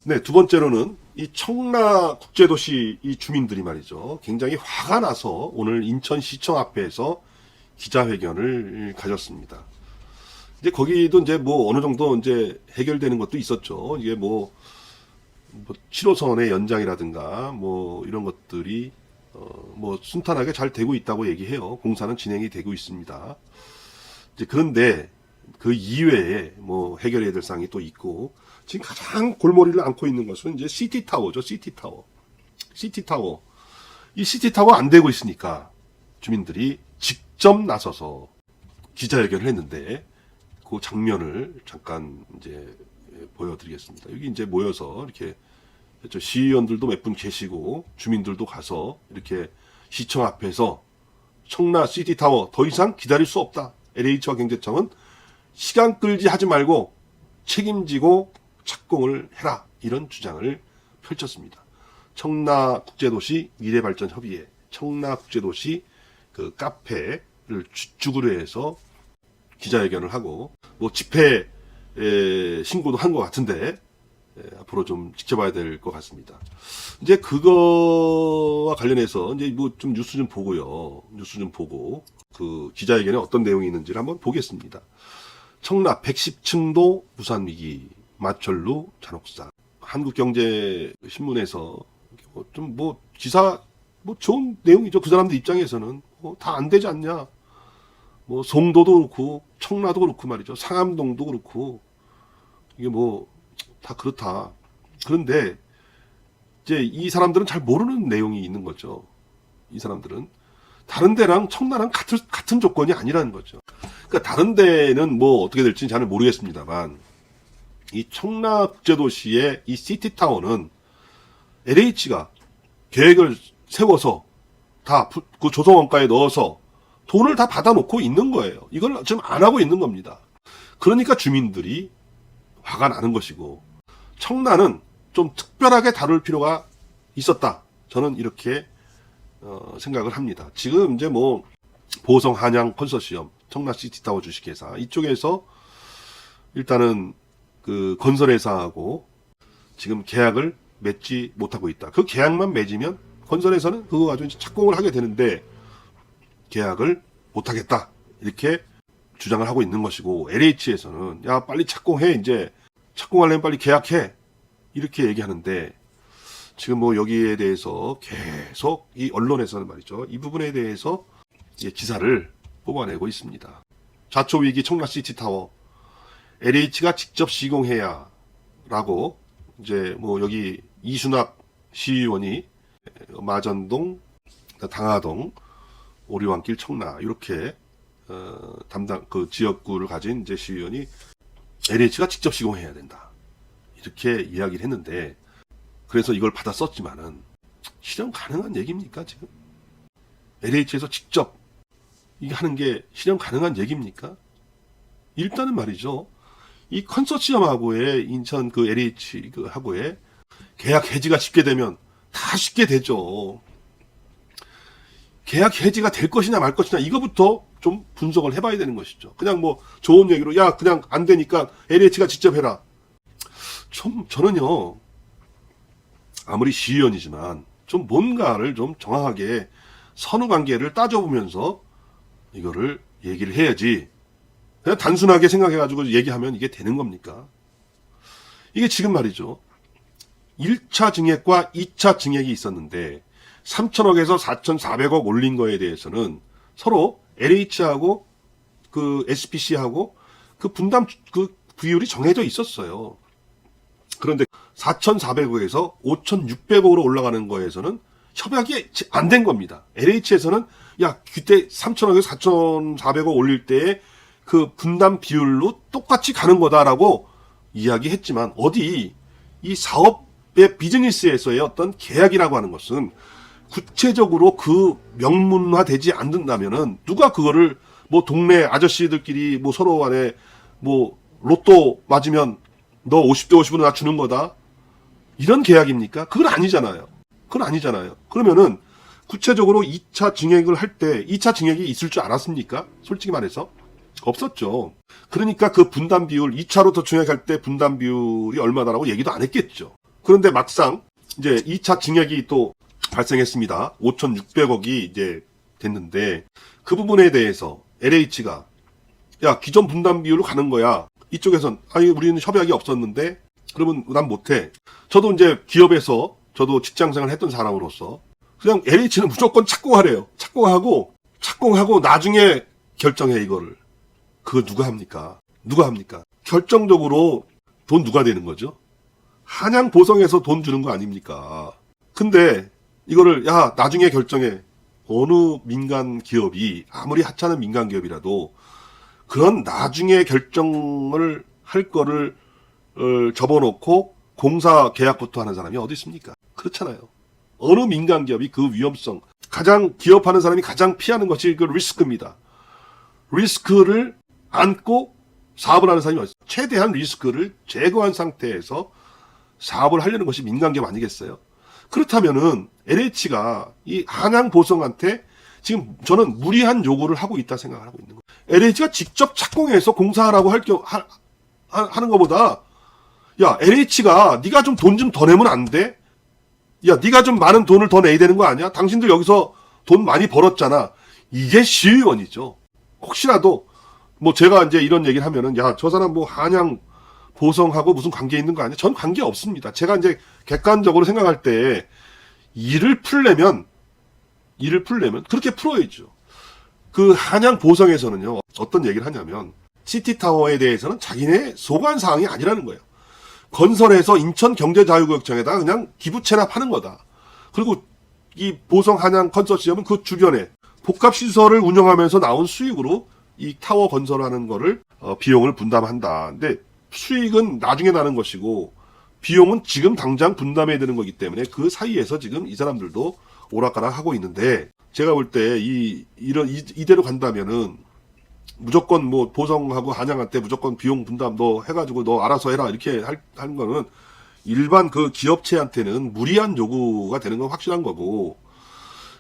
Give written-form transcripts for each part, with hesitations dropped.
네, 두 번째로는 이 청라 국제도시 이 주민들이 말이죠. 굉장히 화가 나서 오늘 인천시청 앞에서 기자회견을 가졌습니다. 이제 거기도 이제 뭐 어느 정도 이제 해결되는 것도 있었죠. 이게 뭐 7호선의 연장이라든가 뭐 이런 것들이 뭐 순탄하게 잘 되고 있다고 얘기해요. 공사는 진행이 되고 있습니다. 이제 그런데 그 이외에 뭐 해결해야 될 사항이 또 있고, 지금 가장 골머리를 앓고 있는 것은 이제 시티타워죠. 시티타워. 이 시티타워 안 되고 있으니까 주민들이 직접 나서서 기자회견을 했는데, 그 장면을 잠깐 이제 보여드리겠습니다. 여기 이제 모여서 이렇게 시의원들도 몇 분 계시고 주민들도 가서 이렇게 시청 앞에서 청라 시티타워 더 이상 기다릴 수 없다. LH와 경제청은 시간 끌지 하지 말고 책임지고 착공을 해라. 이런 주장을 펼쳤습니다. 청라 국제도시 미래발전협의회, 청라 국제도시 그 카페를 주축으로 해서 기자회견을 하고 뭐 집회 신고도 한 것 같은데 앞으로 좀 지켜봐야 될 것 같습니다. 이제 그거와 관련해서 이제 뭐 좀 뉴스 좀 보고요. 뉴스 좀 보고 그 기자회견에 어떤 내용이 있는지를 한번 보겠습니다. 청라 110층도 무산위기 마철루 잔혹사. 한국경제신문에서 좀 뭐 기사 뭐 좋은 내용이죠. 그 사람들 입장에서는 다 안 되지 않냐. 뭐 송도도 그렇고 청라도 그렇고 말이죠. 상암동도 그렇고 이게 뭐 다 그렇다. 그런데 이제 이 사람들은 잘 모르는 내용이 있는 거죠. 이 사람들은 다른 데랑 청라랑 같은 조건이 아니라는 거죠. 그러니까 다른 데는 뭐 어떻게 될지는 잘 모르겠습니다만 이 청라 국제도시의 이 시티타워는 LH가 계획을 세워서 다 그 조성원가에 넣어서 돈을 다 받아놓고 있는 거예요. 이걸 지금 안 하고 있는 겁니다. 그러니까 주민들이 화가 나는 것이고, 청라는 좀 특별하게 다룰 필요가 있었다. 저는 이렇게 생각을 합니다. 지금 이제 뭐 보성 한양 컨소시엄, 청라 시티타워 주식회사 이쪽에서 일단은 그 건설회사하고 지금 계약을 맺지 못하고 있다. 그 계약만 맺으면 건설회사는 그거 가지고 이제 착공을 하게 되는데 계약을 못하겠다. 이렇게 주장을 하고 있는 것이고, LH에서는 야 빨리 착공해. 이제 착공하려면 빨리 계약해. 이렇게 얘기하는데 지금 뭐 여기에 대해서 계속 이 언론에서는 말이죠. 이 부분에 대해서 기사를 뽑아내고 있습니다. 자초위기 청라시티타워 LH가 직접 시공해야 라고 이제 뭐 여기 이순학 시의원이 마전동, 당하동, 오리왕길 청라 이렇게 담당 그 지역구를 가진 이제 시의원이 LH가 직접 시공해야 된다. 이렇게 이야기를 했는데, 그래서 이걸 받아 썼지만은 실현 가능한 얘기입니까, 지금? LH에서 직접 이게 하는 게 실현 가능한 얘기입니까? 일단은 말이죠. 이 컨소시엄하고의 인천 그 LH 하고의 계약 해지가 쉽게 되면 다 쉽게 되죠. 계약 해지가 될 것이냐 말 것이냐 이거부터 좀 분석을 해봐야 되는 것이죠. 그냥 뭐 좋은 얘기로 야 그냥 안 되니까 LH가 직접 해라. 좀 저는요 아무리 시의원이지만 좀 뭔가를 좀 정확하게 선후관계를 따져보면서 이거를 얘기를 해야지. 그냥 단순하게 생각해가지고 얘기하면 이게 되는 겁니까? 이게 지금 말이죠. 1차 증액과 2차 증액이 있었는데 3천억에서 4,400억 올린 거에 대해서는 서로 LH하고 그 SPC하고 그 분담 그 비율이 정해져 있었어요. 그런데 4,400억에서 5,600억으로 올라가는 거에서는 협약이 안 된 겁니다. LH에서는 야 그때 3천억에서 4,400억 올릴 때에 그 분담 비율로 똑같이 가는 거다라고 이야기했지만, 어디 이 사업의 비즈니스에서의 어떤 계약이라고 하는 것은 구체적으로 그 명문화되지 않는다면은 누가 그거를 뭐 동네 아저씨들끼리 뭐 서로 간에 뭐 로또 맞으면 너 50대 50으로 나 주는 거다 이런 계약입니까? 그건 아니잖아요. 그러면은 구체적으로 2차 증액을 할 때 2차 증액이 있을 줄 알았습니까? 솔직히 말해서 없었죠. 그러니까 그 분담 비율 2차로 더 증액할 때 분담 비율이 얼마다라고 얘기도 안 했겠죠. 그런데 막상 이제 2차 증액이 또 발생했습니다. 5,600억이 이제 됐는데 그 부분에 대해서 LH가 야, 기존 분담 비율로 가는 거야. 이쪽에선 아니 우리는 협약이 없었는데 그러면 난 못해. 저도 이제 기업에서 저도 직장생활 했던 사람으로서 그냥 LH는 무조건 착공하래요. 착공하고 나중에 결정해 이거를. 그거 누가 합니까? 누가 합니까? 결정적으로 돈 누가 되는 거죠? 한양 보성에서 돈 주는 거 아닙니까? 근데 이거를 야 나중에 결정해. 어느 민간 기업이 아무리 하찮은 민간 기업이라도 그런 나중에 결정을 할 거를 접어놓고 공사 계약부터 하는 사람이 어디 있습니까? 그렇잖아요. 어느 민간 기업이 그 위험성 가장 기업하는 사람이 가장 피하는 것이 그 리스크입니다. 리스크를 안고 사업을 하는 사람이 어디 있어요? 최대한 리스크를 제거한 상태에서 사업을 하려는 것이 민간 기업 아니겠어요? 그렇다면은 LH가 이 한양 보성한테 지금 저는 무리한 요구를 하고 있다 생각을 하고 있는 거예요. LH가 직접 착공해서 공사하라고 하는 것보다 야 LH가 네가 좀 돈 좀 더 내면 안 돼? 야 네가 좀 많은 돈을 더 내야 되는 거 아니야? 당신들 여기서 돈 많이 벌었잖아. 이게 시의원이죠. 혹시라도 뭐 제가 이제 이런 얘기를 하면은 야 저 사람 뭐 한양 보성하고 무슨 관계 있는 거 아니야? 전 관계 없습니다. 제가 이제 객관적으로 생각할 때 일을 풀려면 그렇게 풀어야죠. 그 한양 보성에서는요 어떤 얘기를 하냐면 시티타워에 대해서는 자기네 소관 사항이 아니라는 거예요. 건설해서 인천경제자유구역청에다 그냥 기부 체납하는 거다. 그리고 이 보성 한양 컨소시엄은 그 주변에 복합시설을 운영하면서 나온 수익으로 이 타워 건설하는 거를 비용을 분담한다. 근데 수익은 나중에 나는 것이고 비용은 지금 당장 분담해야 되는 거기 때문에 그 사이에서 지금 이 사람들도 오락가락 하고 있는데 제가 볼 때 이대로 간다면은 무조건 뭐 보성하고 한양한테 무조건 비용 분담 너 해가지고 너 알아서 해라 이렇게 하는 거는 일반 그 기업체한테는 무리한 요구가 되는 건 확실한 거고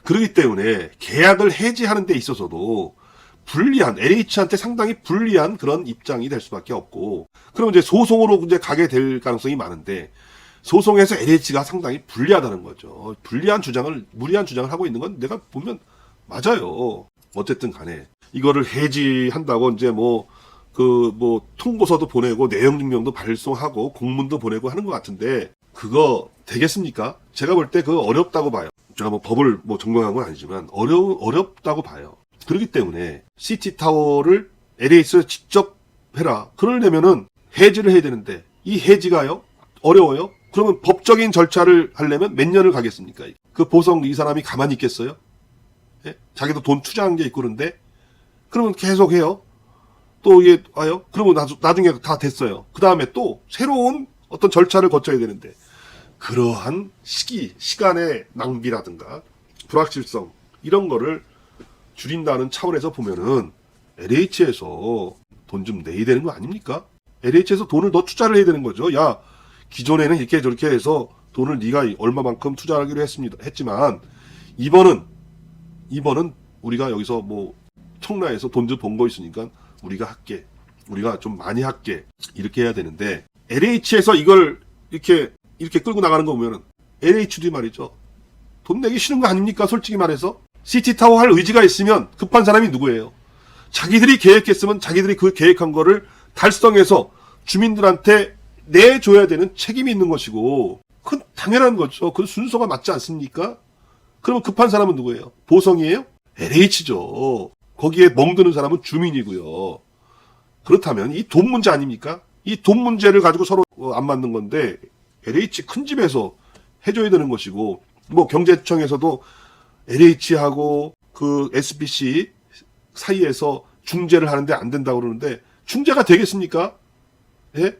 그렇기 때문에 계약을 해지하는 데 있어서도 불리한 LH한테 상당히 불리한 그런 입장이 될 수밖에 없고 그러면 이제 소송으로 이제 가게 될 가능성이 많은데 소송에서 LH가 상당히 불리하다는 거죠. 무리한 주장을 하고 있는 건 내가 보면 맞아요. 어쨌든 간에 이거를 해지한다고 이제 뭐 통보서도 보내고 내용 증명도 발송하고 공문도 보내고 하는 것 같은데 그거 되겠습니까? 제가 볼 때 그거 어렵다고 봐요. 제가 뭐 법을 뭐 전공한 건 아니지만 어렵다고 봐요. 그렇기 때문에 시티타워를 LH에서 직접 해라. 그러려면은 해지를 해야 되는데 이 해지가요? 어려워요? 그러면 법적인 절차를 하려면 몇 년을 가겠습니까? 그 보성 이 사람이 가만히 있겠어요? 예? 자기도 돈 투자한 게 있고 그런데 그러면 계속 해요. 또 이게 와요? 그러면 나중에 다 됐어요. 그 다음에 또 새로운 어떤 절차를 거쳐야 되는데 그러한 시간의 낭비라든가 불확실성 이런 거를 줄인다는 차원에서 보면은 LH에서 돈 좀 내야 되는 거 아닙니까? LH에서 돈을 더 투자를 해야 되는 거죠. 야, 기존에는 이렇게 저렇게 해서 돈을 네가 얼마만큼 투자하기로 했지만 이번은 우리가 여기서 뭐 청라에서 돈 좀 번 거 있으니까 우리가 할게. 우리가 좀 많이 할게. 이렇게 해야 되는데 LH에서 이걸 이렇게 끌고 나가는 거 보면은 LH도 말이죠. 돈 내기 싫은 거 아닙니까? 솔직히 말해서. 시티타워 할 의지가 있으면 급한 사람이 누구예요? 자기들이 계획했으면 자기들이 그 계획한 거를 달성해서 주민들한테 내줘야 되는 책임이 있는 것이고 그건 당연한 거죠. 그 순서가 맞지 않습니까? 그러면 급한 사람은 누구예요? 보성이에요? LH죠. 거기에 멍드는 사람은 주민이고요. 그렇다면 이 돈 문제 아닙니까? 이 돈 문제를 가지고 서로 안 맞는 건데 LH 큰 집에서 해줘야 되는 것이고 뭐 경제청에서도 LH하고 그 SBC 사이에서 중재를 하는데 안 된다고 그러는데 중재가 되겠습니까? 예?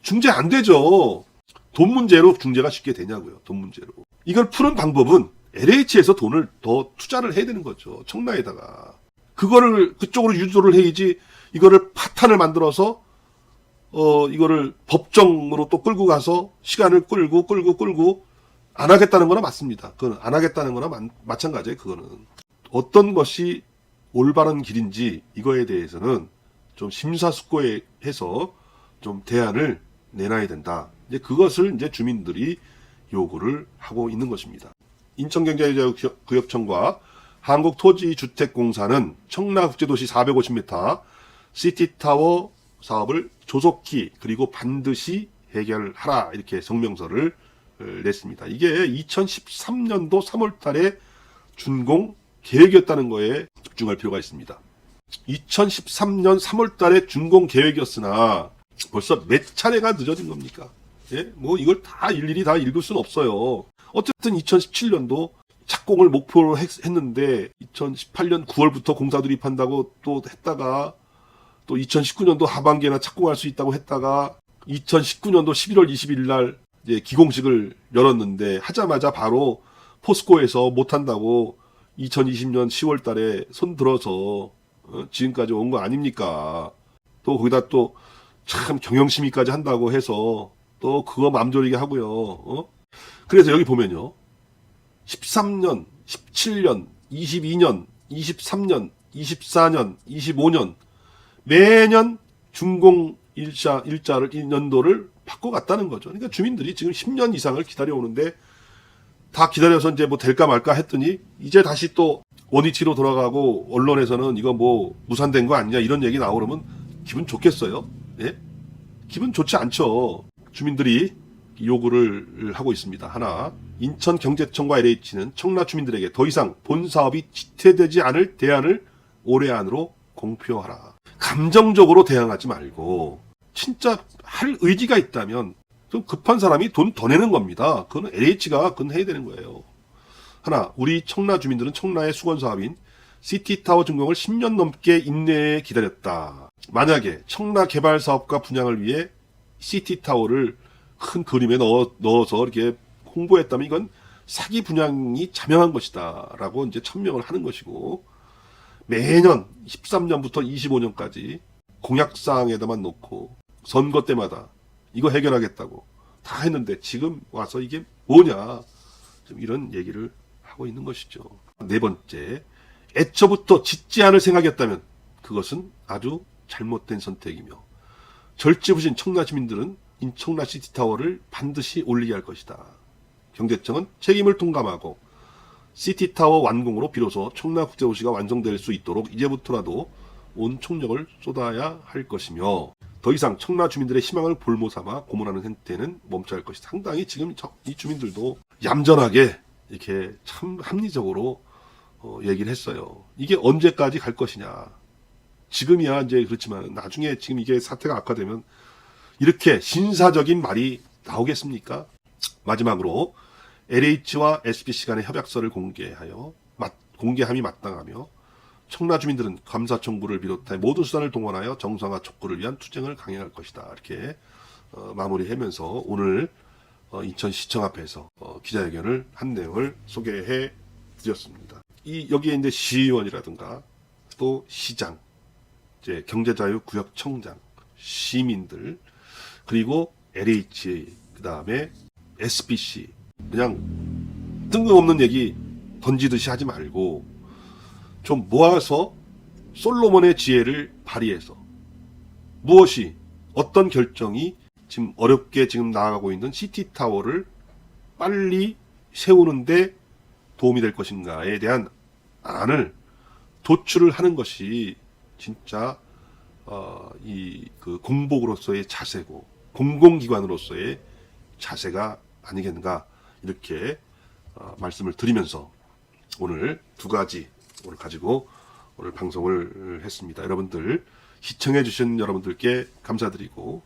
중재 안 되죠. 돈 문제로 중재가 쉽게 되냐고요. 돈 문제로. 이걸 푸는 방법은 LH에서 돈을 더 투자를 해야 되는 거죠. 청라에다가. 그거를 그쪽으로 유도를 해야지 이거를 파탄을 만들어서 이거를 법정으로 또 끌고 가서 시간을 끌고 안 하겠다는 거나 맞습니다. 그건 안 하겠다는 거나 마찬가지예요. 그거는. 어떤 것이 올바른 길인지 이거에 대해서는 좀 심사숙고해서 좀 대안을 내놔야 된다. 이제 그것을 이제 주민들이 요구를 하고 있는 것입니다. 인천경제구역청과 한국토지주택공사는 청라국제도시 450m 시티타워 사업을 조속히 그리고 반드시 해결하라 이렇게 성명서를 냈습니다. 이게 2013년도 3월 달에 준공 계획이었다는 거에 집중할 필요가 있습니다. 2013년 3월 달에 준공 계획이었으나 벌써 몇 차례가 늦어진 겁니까? 예? 뭐 이걸 다 일일이 다 읽을 수는 없어요. 어쨌든 2017년도 착공을 목표로 했는데 2018년 9월부터 공사 돌입한다고 또 했다가 또 2019년도 하반기에나 착공할 수 있다고 했다가 2019년도 11월 20일 날 이제 기공식을 열었는데 하자마자 바로 포스코에서 못한다고 2020년 10월 달에 손 들어서 지금까지 온 거 아닙니까? 또 거기다 또 참 경영심의까지 한다고 해서 또 그거 맘졸이게 하고요. 그래서 여기 보면요. 13년, 17년, 22년, 23년, 24년, 25년 매년 준공 일자를 바꿔갔다는 거죠. 그러니까 주민들이 지금 10년 이상을 기다려오는데 다 기다려서 이제 뭐 될까 말까 했더니 이제 다시 또 원위치로 돌아가고 언론에서는 이거 뭐 무산된 거 아니냐 이런 얘기 나오면 기분 좋겠어요? 예? 기분 좋지 않죠. 주민들이 요구를 하고 있습니다. 하나, 인천경제청과 LH는 청라 주민들에게 더 이상 본 사업이 지체되지 않을 대안을 올해 안으로 공표하라. 감정적으로 대응하지 말고 진짜 할 의지가 있다면 좀 급한 사람이 돈 더 내는 겁니다. 그건 LH가 그건 해야 되는 거예요. 하나, 우리 청라 주민들은 청라의 수건 사업인 시티타워 준공을 10년 넘게 인내해 기다렸다. 만약에 청라 개발 사업과 분양을 위해 시티타워를 큰 그림에 넣어서 이렇게 홍보했다면 이건 사기 분양이 자명한 것이다 라고 이제 천명을 하는 것이고, 매년 13년부터 25년까지 공약사항에다만 놓고 선거 때마다 이거 해결하겠다고 다 했는데 지금 와서 이게 뭐냐, 좀 이런 얘기를 하고 있는 것이죠. 네 번째, 애초부터 짓지 않을 생각이었다면 그것은 아주 잘못된 선택이며 절제부진 청라 시민들은 인청라 시티타워를 반드시 올리게 할 것이다. 경제청은 책임을 통감하고 시티타워 완공으로 비로소 청라국제도시가 완성될 수 있도록 이제부터라도 온 총력을 쏟아야 할 것이며 더 이상 청라 주민들의 희망을 볼모삼아 고문하는 행태는 멈춰야 할 것이다. 상당히 지금 이 주민들도 얌전하게 이렇게 참 합리적으로 얘기를 했어요. 이게 언제까지 갈 것이냐. 지금이야 이제 그렇지만 나중에 지금 이게 사태가 악화되면 이렇게 신사적인 말이 나오겠습니까? 마지막으로 LH와 SBC 간의 협약서를 공개함이 마땅하며 청라 주민들은 감사 청구를 비롯해 모든 수단을 동원하여 정상화 촉구를 위한 투쟁을 강행할 것이다. 이렇게 마무리하면서 오늘 인천시청 앞에서 기자회견을 한 내용을 소개해 드렸습니다. 여기에 이제 시의원이라든가 또 시장, 이제 경제자유구역청장, 시민들, 그리고 LH, 그 다음에 SBC, 그냥 뜬금없는 얘기 던지듯이 하지 말고 좀 모아서 솔로몬의 지혜를 발휘해서 무엇이 어떤 결정이 지금 어렵게 지금 나아가고 있는 시티타워를 빨리 세우는데 도움이 될 것인가에 대한 안을 도출을 하는 것이 진짜 그 공복으로서의 자세고 공공기관으로서의 자세가 아니겠는가 이렇게 말씀을 드리면서 오늘 두 가지 오늘 가지고 오늘 방송을 했습니다. 여러분들 시청해 주신 여러분들께 감사드리고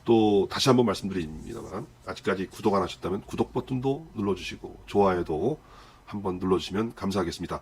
또 다시 한번 말씀드립니다만 아직까지 구독 안 하셨다면 구독 버튼도 눌러주시고 좋아요도 한번 눌러주시면 감사하겠습니다.